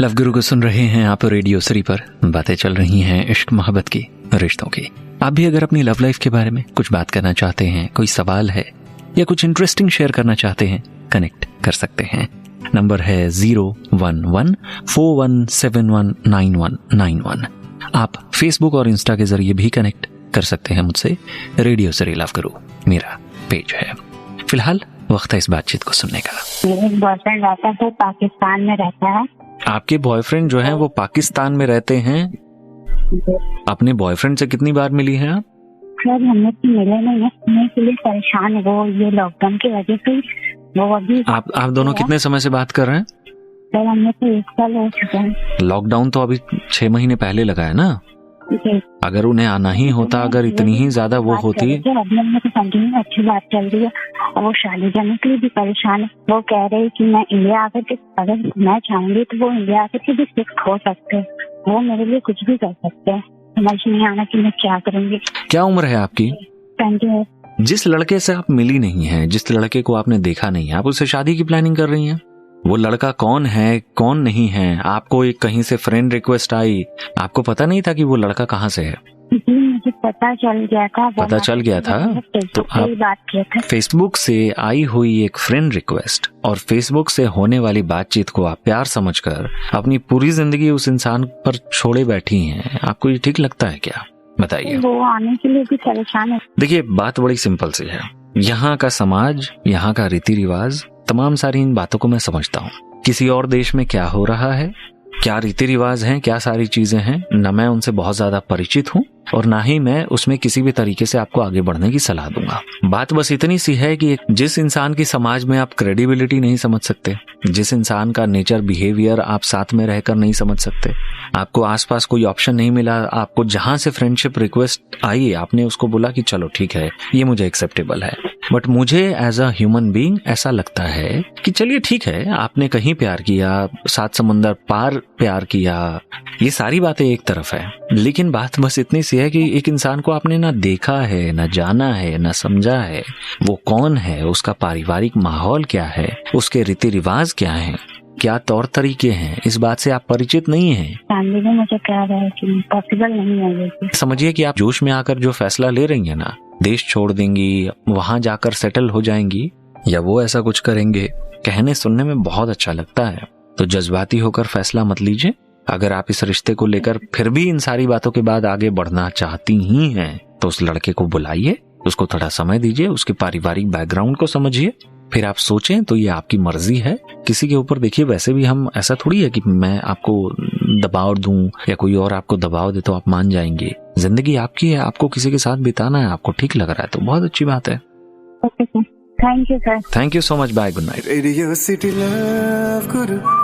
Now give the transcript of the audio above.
Love गुरु को सुन रहे हैं आप रेडियो श्री पर। बातें चल रही हैं इश्क मोहब्बत की, रिश्तों की। आप भी अगर अपनी लव लाइफ के बारे में कुछ बात करना चाहते हैं, कोई सवाल है या कुछ इंटरेस्टिंग शेयर करना चाहते हैं, कनेक्ट कर सकते हैं। नंबर है 01141719191। आप फेसबुक और इंस्टा के जरिए भी कनेक्ट कर सकते हैं मुझसे। रेडियो श्री लव गुरु मेरा पेज है। फिलहाल वक्त है इस बातचीत को सुनने का। मेरे बॉयफ्रेंड रहता है, पाकिस्तान में रहता है। आपके बॉयफ्रेंड जो है वो पाकिस्तान में रहते हैं। अपने बॉयफ्रेंड से कितनी बार मिली हैं आप? सर हमने तो मिले नहीं है, मैं के लिए परेशान है वो, ये लॉकडाउन की वजह से। वो अभी आप दोनों कितने समय से बात कर रहे हैं? सर हमने तो 1 साल हो चुका है। लॉकडाउन तो अभी 6 महीने पहले लगा है ना। अगर उन्हें आना ही होता, अगर इतनी ही ज्यादा वो होती। अभी हमने तो कंटिन्यू अच्छी बात चल रही है और वो शादी करने के लिए भी परेशान है। वो कह रहे हैं कि मैं इंडिया आकर के, अगर मैं चाहूंगी तो वो इंडिया आकर के भी शिफ्ट हो सकते हैं। वो मेरे लिए कुछ भी कर सकते हैं। समझ नहीं आना कि मैं क्या करूंगी। क्या उम्र है आपकी? 20 जिस लड़के से आप मिली नहीं है, जिस लड़के को आपने देखा नहीं है, आप उससे शादी की प्लानिंग कर रही हैं। वो लड़का कौन है कौन नहीं है? आपको एक कहीं से फ्रेंड रिक्वेस्ट आई, आपको पता नहीं था कि वो लड़का कहाँ से है? जी मुझे पता चल गया था। पता चल गया था तो आप बात किया था। फेसबुक से आई हुई एक फ्रेंड रिक्वेस्ट और फेसबुक से होने वाली बातचीत को आप प्यार समझकर अपनी पूरी जिंदगी उस इंसान पर छोड़े बैठी हैं। आपको ये ठीक लगता है क्या? बताइए। वो आने के लिए भी परेशान है। देखिए बात बड़ी सिंपल सी है। यहाँ का समाज, यहाँ का रीति रिवाज, तमाम सारी इन बातों को मैं समझता हूँ। किसी और देश में क्या हो रहा है, क्या रीति रिवाज हैं, क्या सारी चीजें हैं, न मैं उनसे बहुत ज्यादा परिचित हूँ और ना ही मैं उसमें किसी भी तरीके से आपको आगे बढ़ने की सलाह दूंगा। बात बस इतनी सी है कि जिस इंसान की समाज में आप क्रेडिबिलिटी नहीं समझ सकते, जिस इंसान का नेचर बिहेवियर आप साथ में रहकर नहीं समझ सकते, आपको आसपास कोई ऑप्शन नहीं मिला, आपको जहां से फ्रेंडशिप रिक्वेस्ट आई आपने उसको बोला कि चलो ठीक है ये मुझे एक्सेप्टेबल है, बट मुझे एज अ ह्यूमन बीइंग ऐसा लगता है कि चलिए ठीक है, आपने कहीं प्यार किया, 7 समंदर पार प्यार किया, ये सारी बातें एक तरफ है, लेकिन बात बस इतनी सी है कि एक इंसान को आपने ना देखा है, ना जाना है, ना समझा है, वो कौन है, उसका पारिवारिक माहौल क्या है, उसके रीति रिवाज क्या है, क्या तौर तरीके हैं, इस बात से आप परिचित नहीं हैं। फैमिली में मुझे कह रहा है कि पॉसिबल नहीं है ये। समझिए कि आप जोश में आकर जो फैसला ले रही हैं ना, देश छोड़ देंगी, वहां जाकर सेटल हो जाएंगी या वो ऐसा कुछ करेंगे, कहने सुनने में बहुत अच्छा लगता है, तो जज्बाती होकर फैसला मत लीजिए। अगर आप इस रिश्ते को लेकर फिर भी इन सारी बातों के बाद आगे बढ़ना चाहती ही हैं, तो उस लड़के को बुलाइए, उसको थोड़ा समय दीजिए, उसके पारिवारिक बैकग्राउंड को समझिए, फिर आप सोचें तो ये आपकी मर्जी है। किसी के ऊपर देखिए, वैसे भी हम ऐसा थोड़ी है कि मैं आपको दबाव दूं या कोई और आपको दबाव दे तो आप मान जाएंगे। जिंदगी आपकी है, आपको किसी के साथ बिताना है, आपको ठीक लग रहा है तो बहुत अच्छी बात है। Thank you sir. Thank you so much. Bye, good night. Radio City love Guru.